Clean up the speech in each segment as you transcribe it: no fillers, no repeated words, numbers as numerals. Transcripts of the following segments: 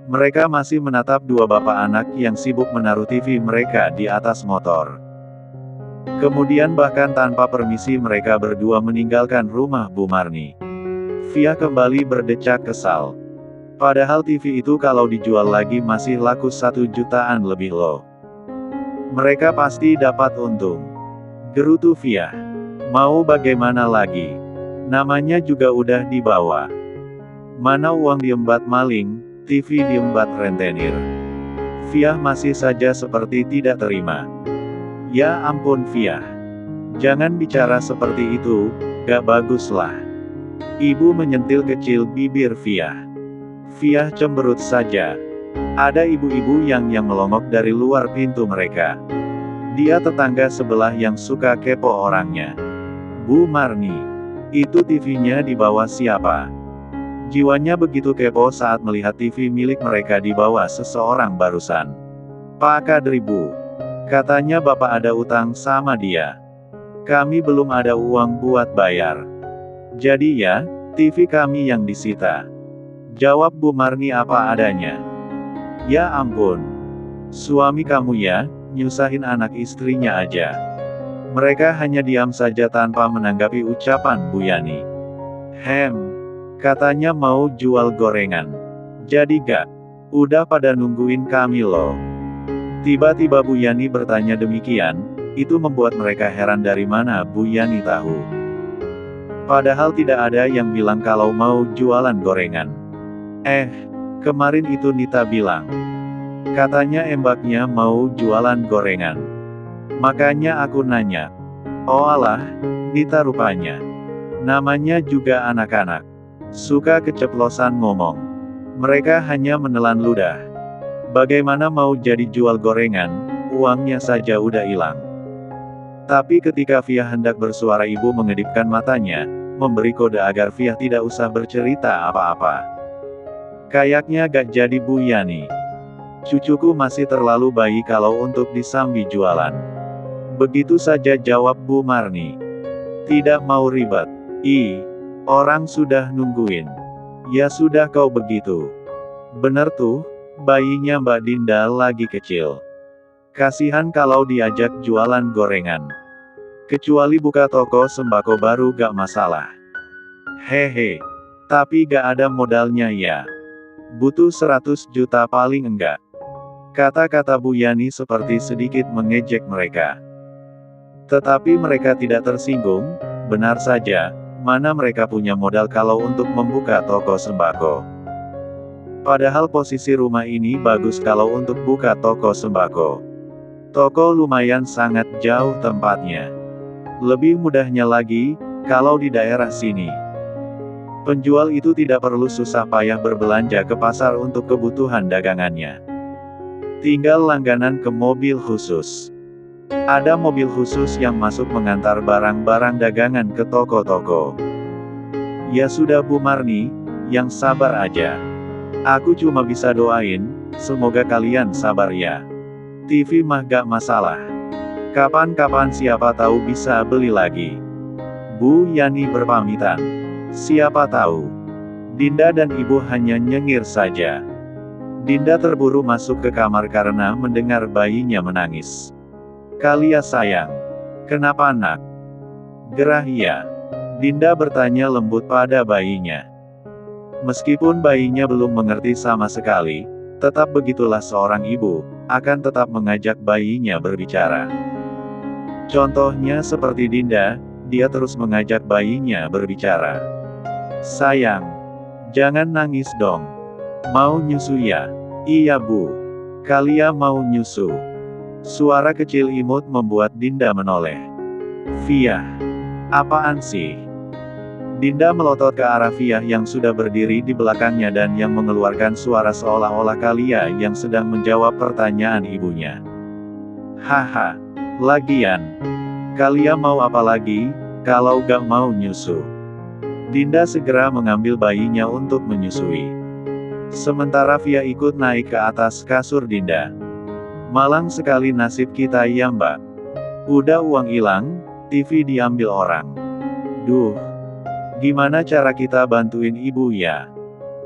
Mereka masih menatap dua bapak anak yang sibuk menaruh TV mereka di atas motor. Kemudian bahkan tanpa permisi mereka berdua meninggalkan rumah Bu Marni. Via kembali berdecak kesal. Padahal TV itu kalau dijual lagi masih laku 1 jutaan lebih loh. Mereka pasti dapat untung. Gerutu Via. Mau bagaimana lagi? Namanya juga udah dibawa. Mana uang diembat maling, TV diembat rentenir. Via masih saja seperti tidak terima. Ya ampun Via. Jangan bicara seperti itu, gak baguslah. Ibu menyentil kecil bibir Via. Via cemberut saja. Ada ibu-ibu yang melongok dari luar pintu mereka. Dia tetangga sebelah yang suka kepo orangnya. Bu Marni. Itu TV-nya dibawa siapa? Jiwanya begitu kepo saat melihat TV milik mereka dibawa seseorang barusan. Pak Kadri Bu. Katanya bapak ada utang sama dia. Kami belum ada uang buat bayar. Jadi ya, TV kami yang disita. Jawab Bu Marni apa adanya. Ya ampun. Suami kamu ya, nyusahin anak istrinya aja. Mereka hanya diam saja tanpa menanggapi ucapan Bu Yani. Katanya mau jual gorengan. Jadi gak? Udah pada nungguin kami loh. Tiba-tiba Bu Yani bertanya demikian, itu membuat mereka heran dari mana Bu Yani tahu. Padahal tidak ada yang bilang kalau mau jualan gorengan. Kemarin itu Nita bilang. Katanya embaknya mau jualan gorengan. Makanya aku nanya. Oh alah, Nita rupanya. Namanya juga anak-anak. Suka keceplosan ngomong. Mereka hanya menelan ludah. Bagaimana mau jadi jual gorengan, uangnya saja udah hilang. Tapi ketika Via hendak bersuara ibu mengedipkan matanya, memberi kode agar Via tidak usah bercerita apa-apa. Kayaknya gak jadi Bu Yani. Cucuku masih terlalu bayi kalau untuk disambi jualan. Begitu saja jawab Bu Marni. Tidak mau ribet. Orang sudah nungguin. Ya sudah kau begitu. Bener tuh, bayinya Mbak Dinda lagi kecil. Kasihan kalau diajak jualan gorengan. Kecuali buka toko sembako baru gak masalah. Tapi gak ada modalnya ya. Butuh 100 juta paling enggak. Kata-kata Bu Yani seperti sedikit mengejek mereka. Tetapi mereka tidak tersinggung, benar saja, mana mereka punya modal kalau untuk membuka toko sembako. Padahal posisi rumah ini bagus kalau untuk buka toko sembako. Toko lumayan sangat jauh tempatnya. Lebih mudahnya lagi, kalau di daerah sini. Penjual itu tidak perlu susah payah berbelanja ke pasar untuk kebutuhan dagangannya. Tinggal langganan ke mobil khusus. Ada mobil khusus yang masuk mengantar barang-barang dagangan ke toko-toko. Ya sudah Bu Marni, yang sabar aja. Aku cuma bisa doain, semoga kalian sabar ya. TV mah gak masalah. Kapan-kapan siapa tahu bisa beli lagi. Bu Yani berpamitan. Siapa tahu. Dinda dan ibu hanya nyengir saja. Dinda terburu masuk ke kamar karena mendengar bayinya menangis. Kalia sayang. Kenapa nak? Gerah ya. Dinda bertanya lembut pada bayinya. Meskipun bayinya belum mengerti sama sekali, tetap begitulah seorang ibu, akan tetap mengajak bayinya berbicara. Contohnya seperti Dinda, dia terus mengajak bayinya berbicara. Sayang, jangan nangis dong. Mau nyusu ya? Iya Bu. Kalia mau nyusu. Suara kecil imut membuat Dinda menoleh. Via. Apaan sih? Dinda melotot ke arah Via yang sudah berdiri di belakangnya dan yang mengeluarkan suara seolah-olah Kalia yang sedang menjawab pertanyaan ibunya. Haha. Lagian. Kalia mau apa lagi, kalau gak mau nyusu? Dinda segera mengambil bayinya untuk menyusui. Sementara Via ikut naik ke atas kasur Dinda. Malang sekali nasib kita ya Mbak. Udah uang hilang, TV diambil orang. Duh. Gimana cara kita bantuin ibu ya?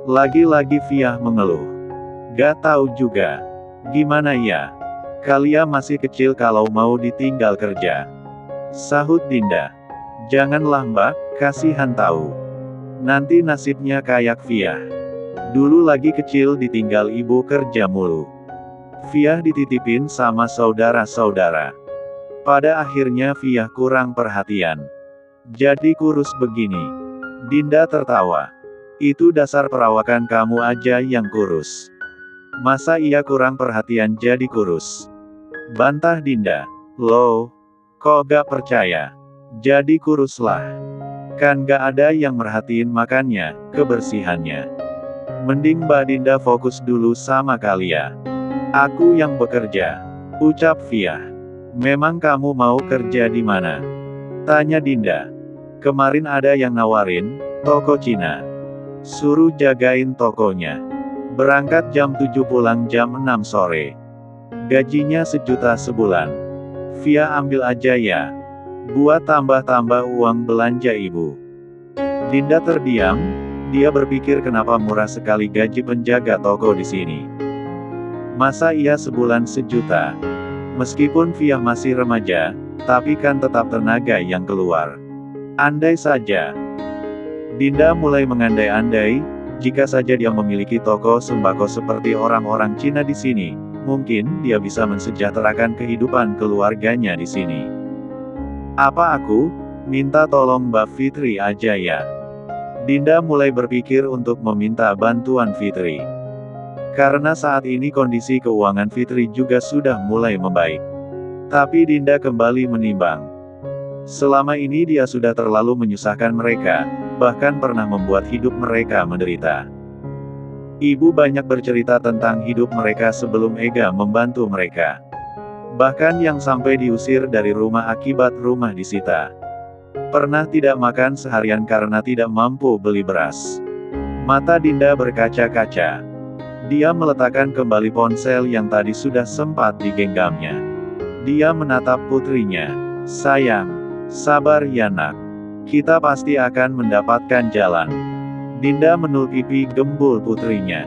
Lagi-lagi Via mengeluh. Gak tahu juga. Gimana ya? Kalian masih kecil kalau mau ditinggal kerja. Sahut Dinda. Janganlah Mbak, kasihan tahu. Nanti nasibnya kayak Fiah. Dulu lagi kecil ditinggal ibu kerja mulu. Fiah dititipin sama saudara-saudara. Pada akhirnya Fiah kurang perhatian. Jadi kurus begini. Dinda tertawa. Itu dasar perawakan kamu aja yang kurus. Masa iya kurang perhatian jadi kurus? Bantah Dinda. Loh, kok gak percaya? Jadi kuruslah. Kan gak ada yang merhatiin makannya, kebersihannya. Mending Mbak Dinda fokus dulu sama kalian. Aku yang bekerja. Ucap Fiah. Memang kamu mau kerja di mana? Tanya Dinda. Kemarin ada yang nawarin, toko Cina. Suruh jagain tokonya. Berangkat jam 7 pulang jam 6 sore. Gajinya 1 juta sebulan. Fiah ambil aja ya. Buat tambah-tambah uang belanja ibu. Dinda terdiam, dia berpikir kenapa murah sekali gaji penjaga toko di sini. Masa iya sebulan 1 juta? Meskipun Fiah masih remaja, tapi kan tetap tenaga yang keluar. Andai saja. Dinda mulai mengandai-andai, jika saja dia memiliki toko sembako seperti orang-orang Cina di sini, mungkin dia bisa mensejahterakan kehidupan keluarganya di sini. Apa aku minta tolong Mbak Fitri aja ya? Dinda mulai berpikir untuk meminta bantuan Fitri. Karena saat ini kondisi keuangan Fitri juga sudah mulai membaik. Tapi Dinda kembali menimbang. Selama ini dia sudah terlalu menyusahkan mereka, bahkan pernah membuat hidup mereka menderita. Ibu banyak bercerita tentang hidup mereka sebelum Ega membantu mereka. Bahkan yang sampai diusir dari rumah akibat rumah disita. Pernah tidak makan seharian karena tidak mampu beli beras. Mata Dinda berkaca-kaca. Dia meletakkan kembali ponsel yang tadi sudah sempat digenggamnya. Dia menatap putrinya. Sayang, sabar ya nak. Kita pasti akan mendapatkan jalan. Dinda menul pipi gembul putrinya.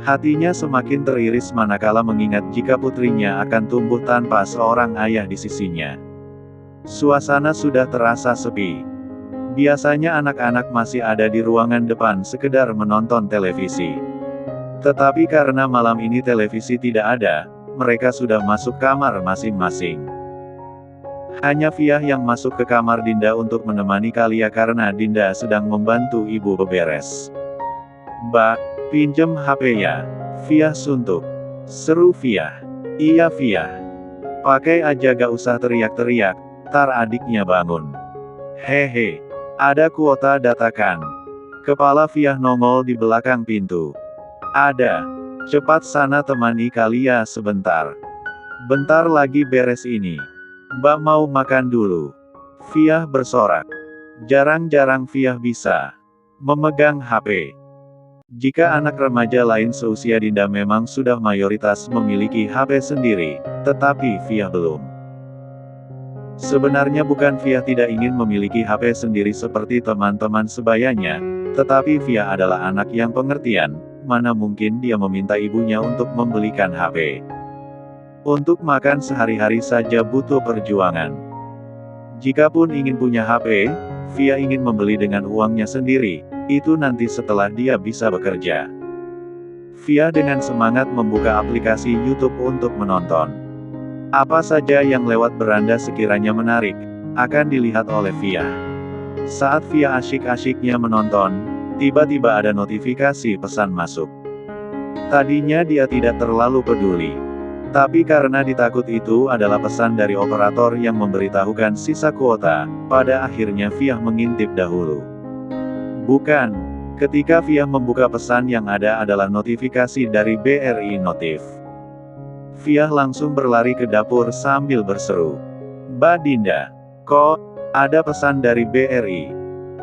Hatinya semakin teriris manakala mengingat jika putrinya akan tumbuh tanpa seorang ayah di sisinya. Suasana sudah terasa sepi. Biasanya anak-anak masih ada di ruangan depan sekedar menonton televisi. Tetapi karena malam ini televisi tidak ada, mereka sudah masuk kamar masing-masing. Hanya Fiah yang masuk ke kamar Dinda untuk menemani Kalia karena Dinda sedang membantu ibu beberes. Mbak, pinjem HP ya. Fiah suntuk. Seru Fiah. Iya Fiah. Pakai aja gak usah teriak-teriak, tar adiknya bangun. Hehe. Ada kuota data kan? Kepala Fiah nongol di belakang pintu. Ada. Cepat sana temani Kalia sebentar. Bentar lagi beres ini. Mbak mau makan dulu. Fiah bersorak. Jarang-jarang Fiah bisa memegang HP. Jika anak remaja lain seusia Dinda memang sudah mayoritas memiliki HP sendiri, tetapi Fiah belum. Sebenarnya bukan Fiah tidak ingin memiliki HP sendiri seperti teman-teman sebayanya, tetapi Fiah adalah anak yang pengertian, mana mungkin dia meminta ibunya untuk membelikan HP. Untuk makan sehari-hari saja butuh perjuangan. Jikapun ingin punya HP, Fiah ingin membeli dengan uangnya sendiri, itu nanti setelah dia bisa bekerja. Fiah dengan semangat membuka aplikasi YouTube untuk menonton. Apa saja yang lewat beranda sekiranya menarik, akan dilihat oleh Fiah. Saat Fiah asyik-asyiknya menonton, tiba-tiba ada notifikasi pesan masuk. Tadinya dia tidak terlalu peduli. Tapi karena ditakut itu adalah pesan dari operator yang memberitahukan sisa kuota, pada akhirnya Fiah mengintip dahulu. Bukan. Ketika Fiah membuka pesan yang ada adalah notifikasi dari BRI Notif. Fiah langsung berlari ke dapur sambil berseru. Mbak Dinda, kok ada pesan dari BRI?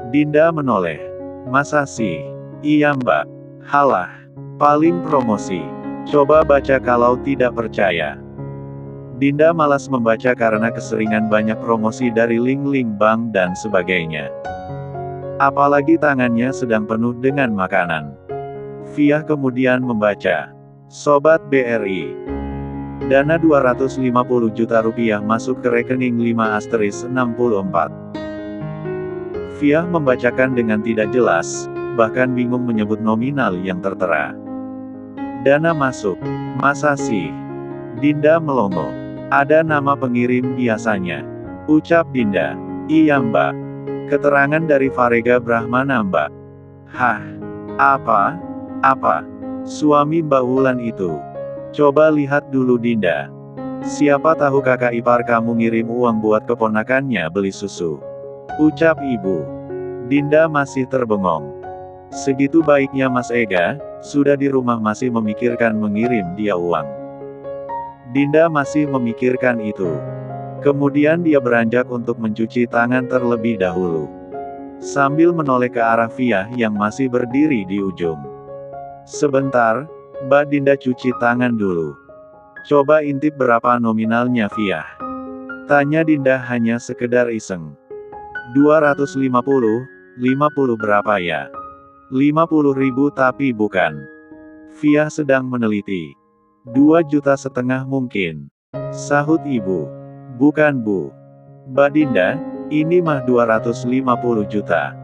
Dinda menoleh. Masa sih? Iya Mbak. Halah. Paling promosi. Coba baca kalau tidak percaya. Dinda malas membaca karena keseringan banyak promosi dari link-link bank dan sebagainya. Apalagi tangannya sedang penuh dengan makanan. Fiah kemudian membaca. Sobat BRI. Dana 250 juta rupiah masuk ke rekening 5*64. Fiah membacakan dengan tidak jelas, bahkan bingung menyebut nominal yang tertera. Dana masuk. Masa sih? Dinda melongo. Ada nama pengirim biasanya. Ucap Dinda. Iya mbak. Keterangan dari Farega Brahmana mbak. Hah? Apa? Apa? Suami Mbak Wulan itu. Coba lihat dulu Dinda. Siapa tahu kakak ipar kamu ngirim uang buat keponakannya beli susu. Ucap ibu. Dinda masih terbengong. Segitu baiknya Mas Ega, sudah di rumah masih memikirkan mengirim dia uang. Dinda masih memikirkan itu. Kemudian dia beranjak untuk mencuci tangan terlebih dahulu. Sambil menoleh ke arah Fiah yang masih berdiri di ujung. Sebentar, Mbak Dinda cuci tangan dulu. Coba intip berapa nominalnya Fiah. Tanya Dinda hanya sekedar iseng. 250 berapa ya? 50.000 tapi bukan. Fiah sedang meneliti. 2,5 juta mungkin. Sahut ibu. Bukan bu. Mbak Dinda, ini mah 250 juta.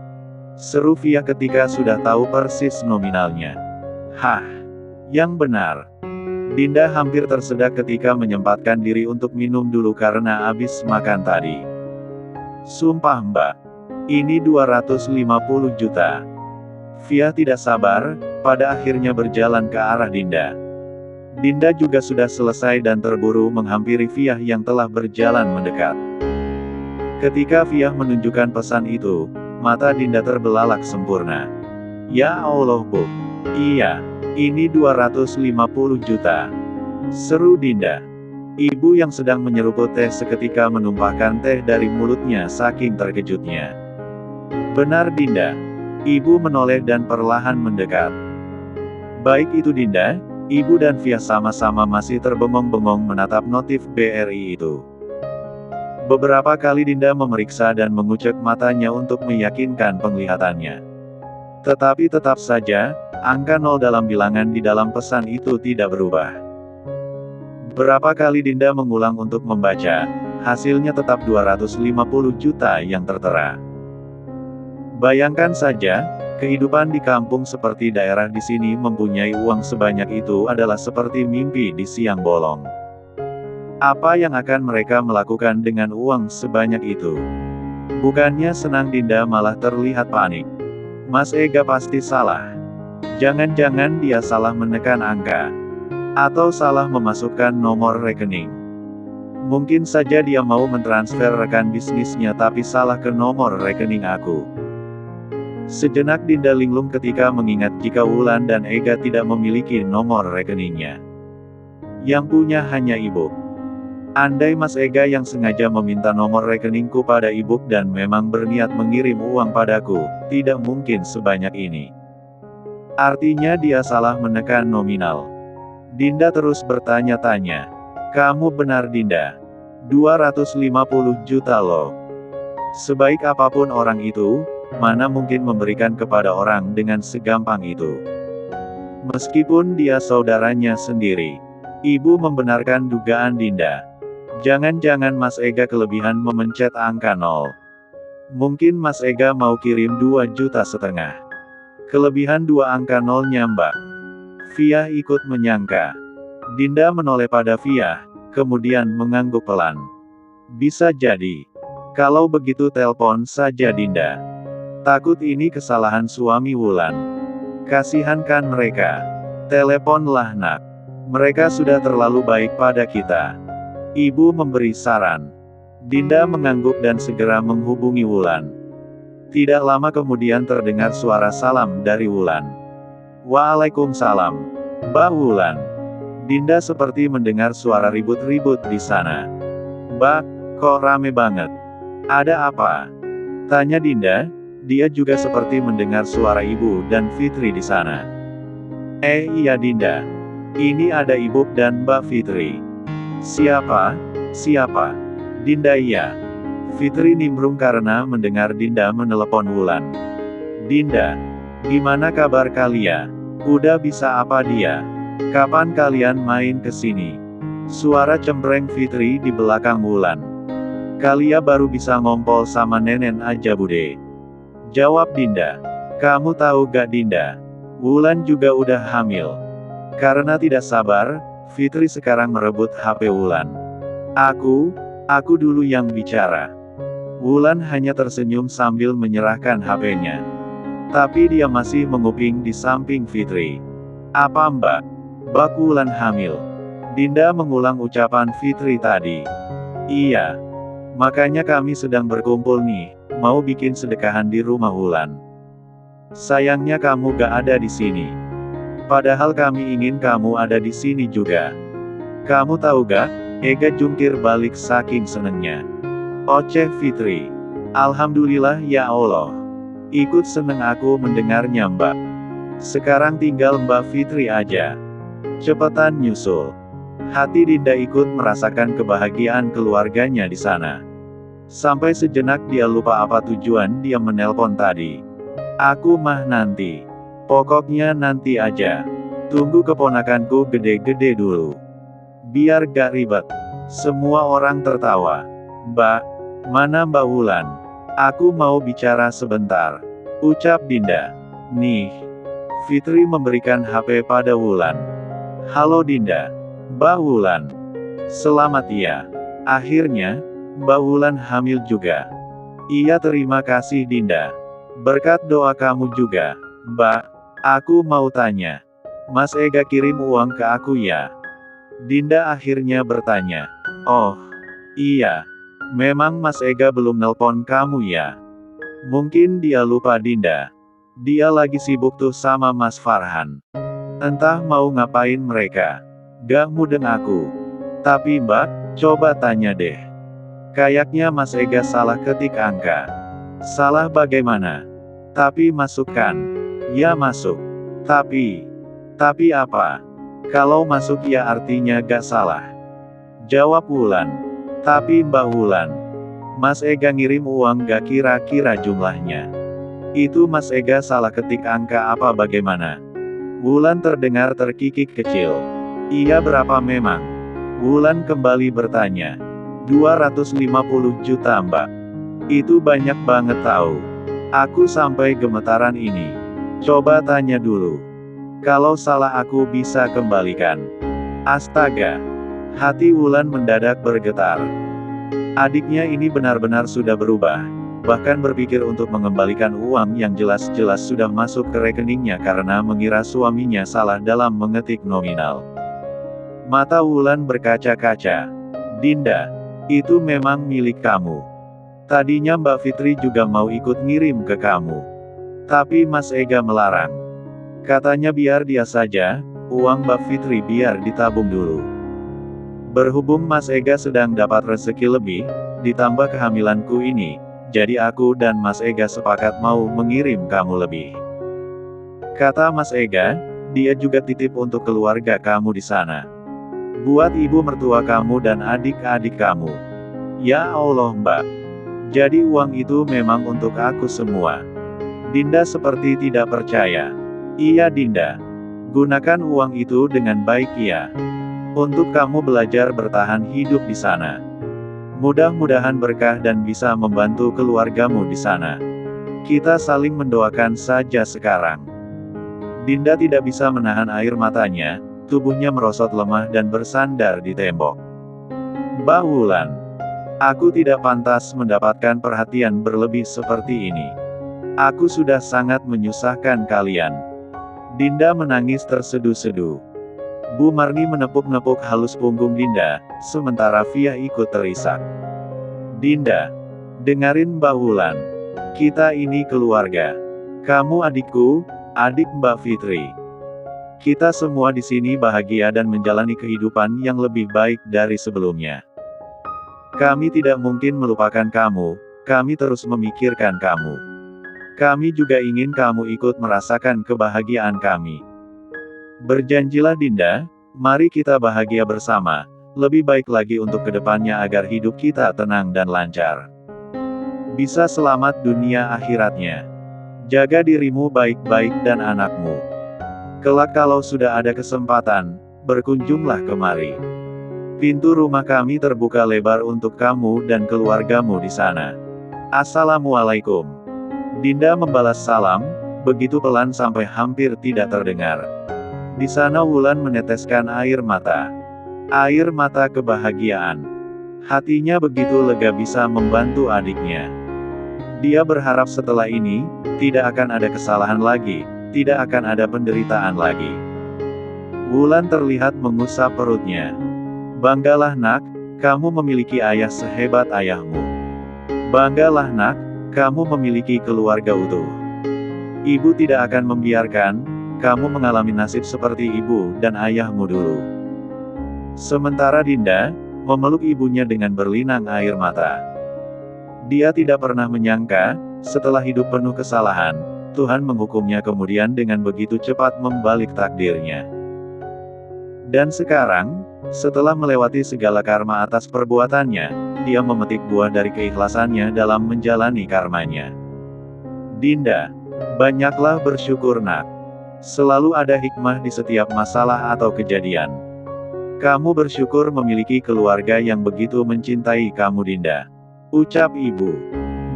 Seru Fiah ketika sudah tahu persis nominalnya. Hah? Yang benar. Dinda hampir tersedak ketika menyempatkan diri untuk minum dulu karena habis makan tadi. Sumpah mbak. Ini 250 juta. Fiah tidak sabar, pada akhirnya berjalan ke arah Dinda. Dinda juga sudah selesai dan terburu menghampiri Fiah yang telah berjalan mendekat. Ketika Fiah menunjukkan pesan itu, mata Dinda terbelalak sempurna. Ya Allah bu. Iya, ini 250 juta. Seru Dinda. Ibu yang sedang menyeruput teh seketika menumpahkan teh dari mulutnya saking terkejutnya. Benar Dinda. Ibu menoleh dan perlahan mendekat. Baik itu Dinda, ibu dan Fiah sama-sama masih terbengong-bengong menatap notif BRI itu. Beberapa kali Dinda memeriksa dan mengucek matanya untuk meyakinkan penglihatannya. Tetapi tetap saja, angka 0 dalam bilangan di dalam pesan itu tidak berubah. Berapa kali Dinda mengulang untuk membaca, hasilnya tetap 250 juta yang tertera. Bayangkan saja, kehidupan di kampung seperti daerah di sini mempunyai uang sebanyak itu adalah seperti mimpi di siang bolong. Apa yang akan mereka melakukan dengan uang sebanyak itu? Bukannya senang Dinda malah terlihat panik. Mas Ega pasti salah. Jangan-jangan dia salah menekan angka. Atau salah memasukkan nomor rekening. Mungkin saja dia mau mentransfer rekan bisnisnya tapi salah ke nomor rekening aku. Sejenak Dinda linglung ketika mengingat jika Wulan dan Ega tidak memiliki nomor rekeningnya. Yang punya hanya ibu. Andai Mas Ega yang sengaja meminta nomor rekeningku pada ibu dan memang berniat mengirim uang padaku, tidak mungkin sebanyak ini. Artinya dia salah menekan nominal. Dinda terus bertanya-tanya. Kamu benar Dinda. 250 juta loh. Sebaik apapun orang itu, mana mungkin memberikan kepada orang dengan segampang itu. Meskipun dia saudaranya sendiri. Ibu membenarkan dugaan Dinda. Jangan-jangan Mas Ega kelebihan memencet angka 0. Mungkin Mas Ega mau kirim 2,5 juta. Kelebihan 2 angka 0-nya mbak. Fiah ikut menyangka. Dinda menoleh pada Fiah, kemudian mengangguk pelan. Bisa jadi. Kalau begitu telpon saja Dinda. Takut ini kesalahan suami Wulan. Kasihankan mereka. Teleponlah nak. Mereka sudah terlalu baik pada kita. Ibu memberi saran. Dinda mengangguk dan segera menghubungi Wulan. Tidak lama kemudian terdengar suara salam dari Wulan. Waalaikumsalam. Mbak Wulan. Dinda seperti mendengar suara ribut-ribut di sana. Mbak, kok rame banget? Ada apa? Tanya Dinda, dia juga seperti mendengar suara ibu dan Fitri di sana. Iya Dinda. Ini ada ibu dan Mbak Fitri. Siapa? Siapa? Dinda iya. Fitri nimbrung karena mendengar Dinda menelepon Wulan. Dinda, gimana kabar kalian? Udah bisa apa dia? Kapan kalian main ke sini? Suara cempreng Fitri di belakang Wulan. Kalian baru bisa ngompol sama nenek aja bude. Jawab Dinda. Kamu tahu gak Dinda? Wulan juga udah hamil. Karena tidak sabar, Fitri sekarang merebut HP Wulan. Aku dulu yang bicara. Wulan hanya tersenyum sambil menyerahkan HP-nya. Tapi dia masih menguping di samping Fitri. Apa mbak? Bak Wulan hamil. Dinda mengulang ucapan Fitri tadi. Iya. Makanya kami sedang berkumpul nih, mau bikin sedekahan di rumah Wulan. Sayangnya kamu gak ada di sini. Padahal kami ingin kamu ada di sini juga. Kamu tahu gak? Ega jungkir balik saking senengnya. Oceh Fitri. Alhamdulillah ya Allah. Ikut seneng aku mendengarnya mbak. Sekarang tinggal Mbak Fitri aja. Cepetan nyusul. Hati Dinda ikut merasakan kebahagiaan keluarganya di sana. Sampai sejenak dia lupa apa tujuan dia menelpon tadi. Aku mah nanti. Pokoknya nanti aja. Tunggu keponakanku gede-gede dulu. Biar gak ribet. Semua orang tertawa. Mbak, mana Mbak Wulan? Aku mau bicara sebentar. Ucap Dinda. Nih. Fitri memberikan HP pada Wulan. Halo Dinda. Mbak Wulan. Selamat ya. Akhirnya, Mbak Wulan hamil juga. Iya terima kasih Dinda. Berkat doa kamu juga. Mbak, aku mau tanya. Mas Ega kirim uang ke aku ya? Dinda akhirnya bertanya. Oh, iya. Memang Mas Ega belum nelpon kamu ya? Mungkin dia lupa Dinda. Dia lagi sibuk tuh sama Mas Farhan. Entah mau ngapain mereka. Gak mudeng aku. Tapi mbak, coba tanya deh. Kayaknya Mas Ega salah ketik angka. Salah bagaimana? Tapi masukkan. Ya masuk. Tapi apa? Kalau masuk ya artinya gak salah. Jawab Wulan. Tapi Mbak Wulan, Mas Ega ngirim uang gak kira-kira jumlahnya. Itu Mas Ega salah ketik angka apa bagaimana? Wulan terdengar terkikik kecil. Iya berapa memang? Wulan kembali bertanya. 250 juta mbak. Itu banyak banget tahu. Aku sampai gemetaran ini. Coba tanya dulu. Kalau salah aku bisa kembalikan. Astaga. Hati Wulan mendadak bergetar. Adiknya ini benar-benar sudah berubah. Bahkan berpikir untuk mengembalikan uang yang jelas-jelas sudah masuk ke rekeningnya karena mengira suaminya salah dalam mengetik nominal. Mata Wulan berkaca-kaca. Dinda, itu memang milik kamu. Tadinya Mbak Fitri juga mau ikut ngirim ke kamu. Tapi Mas Ega melarang. Katanya biar dia saja, uang Mbak Fitri biar ditabung dulu. Berhubung Mas Ega sedang dapat rezeki lebih, ditambah kehamilanku ini, jadi aku dan Mas Ega sepakat mau mengirim kamu lebih. Kata Mas Ega, dia juga titip untuk keluarga kamu di sana. Buat ibu mertua kamu dan adik-adik kamu. Ya Allah mbak. Jadi uang itu memang untuk aku semua. Dinda seperti tidak percaya. Iya Dinda. Gunakan uang itu dengan baik ya. Untuk kamu belajar bertahan hidup di sana. Mudah-mudahan berkah dan bisa membantu keluargamu di sana. Kita saling mendoakan saja sekarang. Dinda tidak bisa menahan air matanya, tubuhnya merosot lemah dan bersandar di tembok. Mbak Wulan. Aku tidak pantas mendapatkan perhatian berlebih seperti ini. Aku sudah sangat menyusahkan kalian. Dinda menangis terseduh-seduh. Bu Marni menepuk-nepuk halus punggung Dinda, sementara Fia ikut terisak. Dinda, dengarin Mbak Wulan. Kita ini keluarga. Kamu adikku, adik Mbak Fitri. Kita semua di sini bahagia dan menjalani kehidupan yang lebih baik dari sebelumnya. Kami tidak mungkin melupakan kamu, kami terus memikirkan kamu. Kami juga ingin kamu ikut merasakan kebahagiaan kami. Berjanjilah Dinda, mari kita bahagia bersama, lebih baik lagi untuk kedepannya agar hidup kita tenang dan lancar. Bisa selamat dunia akhiratnya. Jaga dirimu baik-baik dan anakmu. Kelak kalau sudah ada kesempatan, berkunjunglah kemari. Pintu rumah kami terbuka lebar untuk kamu dan keluargamu di sana. Assalamualaikum. Dinda membalas salam, begitu pelan sampai hampir tidak terdengar. Di sana Wulan meneteskan air mata. Air mata kebahagiaan. Hatinya begitu lega bisa membantu adiknya. Dia berharap setelah ini, tidak akan ada kesalahan lagi, tidak akan ada penderitaan lagi. Wulan terlihat mengusap perutnya. Banggalah nak, kamu memiliki ayah sehebat ayahmu. Banggalah nak, kamu memiliki keluarga utuh. Ibu tidak akan membiarkan kamu mengalami nasib seperti ibu dan ayahmu dulu. Sementara Dinda memeluk ibunya dengan berlinang air mata. Dia tidak pernah menyangka, setelah hidup penuh kesalahan, Tuhan menghukumnya kemudian dengan begitu cepat membalik takdirnya. Dan sekarang, setelah melewati segala karma atas perbuatannya, dia memetik buah dari keikhlasannya dalam menjalani karmanya. Dinda, banyaklah bersyukur nak. Selalu ada hikmah di setiap masalah atau kejadian. Kamu bersyukur memiliki keluarga yang begitu mencintai kamu Dinda. Ucap ibu.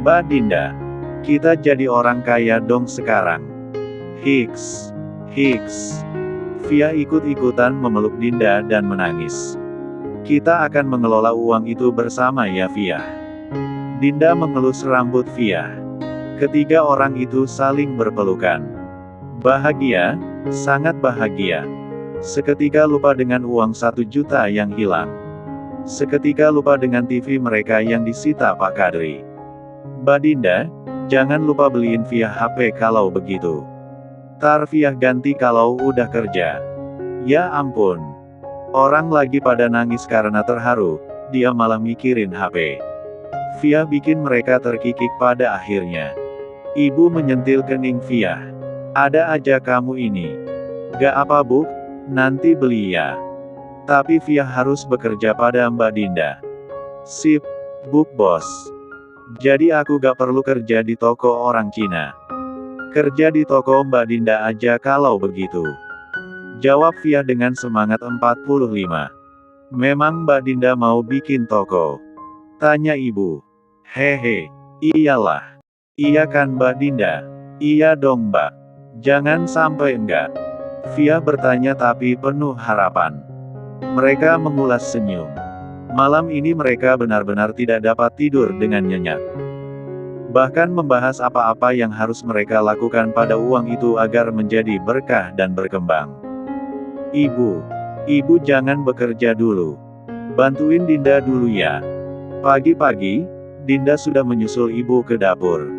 Mbak Dinda, kita jadi orang kaya dong sekarang. Hiks. Hiks. Via ikut-ikutan memeluk Dinda dan menangis. Kita akan mengelola uang itu bersama ya Via. Dinda mengelus rambut Via. Ketiga orang itu saling berpelukan. Bahagia, sangat bahagia. Seketika lupa dengan uang 1 juta yang hilang. Seketika lupa dengan TV mereka yang disita Pak Kadri. Mbak Dinda, jangan lupa beliin Via HP kalau begitu. Tar Via ganti kalau udah kerja. Ya ampun. Orang lagi pada nangis karena terharu, dia malah mikirin HP. Via bikin mereka terkikik pada akhirnya. Ibu menyentil kening Via. Ada aja kamu ini. Gak apa bu, nanti beli ya. Tapi Via harus bekerja pada Mbak Dinda. Sip, bu bos. Jadi aku gak perlu kerja di toko orang Cina. Kerja di toko Mbak Dinda aja kalau begitu. Jawab Via dengan semangat 45. Memang Mbak Dinda mau bikin toko? Tanya ibu. Hehe, iyalah. Iya kan Mbak Dinda? Iya dong Mbak. Jangan sampai enggak. Via bertanya tapi penuh harapan. Mereka mengulas senyum. Malam ini mereka benar-benar tidak dapat tidur dengan nyenyak. Bahkan membahas apa-apa yang harus mereka lakukan pada uang itu agar menjadi berkah dan berkembang. Ibu jangan bekerja dulu. Bantuin Dinda dulu ya. Pagi-pagi, Dinda sudah menyusul ibu ke dapur.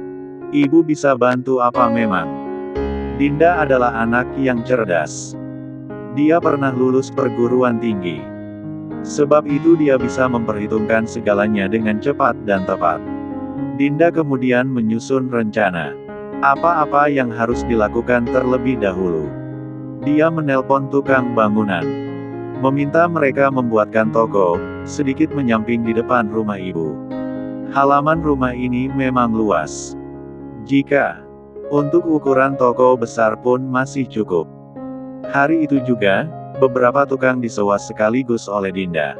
Ibu bisa bantu apa memang? Dinda adalah anak yang cerdas. Dia pernah lulus perguruan tinggi. Sebab itu dia bisa memperhitungkan segalanya dengan cepat dan tepat. Dinda kemudian menyusun rencana. Apa-apa yang harus dilakukan terlebih dahulu. Dia menelpon tukang bangunan. Meminta mereka membuatkan toko, sedikit menyamping di depan rumah ibu. Halaman rumah ini memang luas. Jika untuk ukuran toko besar pun masih cukup. Hari itu juga, beberapa tukang disewa sekaligus oleh Dinda.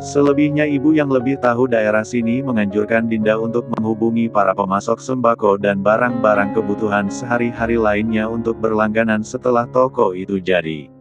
Selebihnya ibu yang lebih tahu daerah sini menganjurkan Dinda untuk menghubungi para pemasok sembako dan barang-barang kebutuhan sehari-hari lainnya untuk berlangganan setelah toko itu jadi.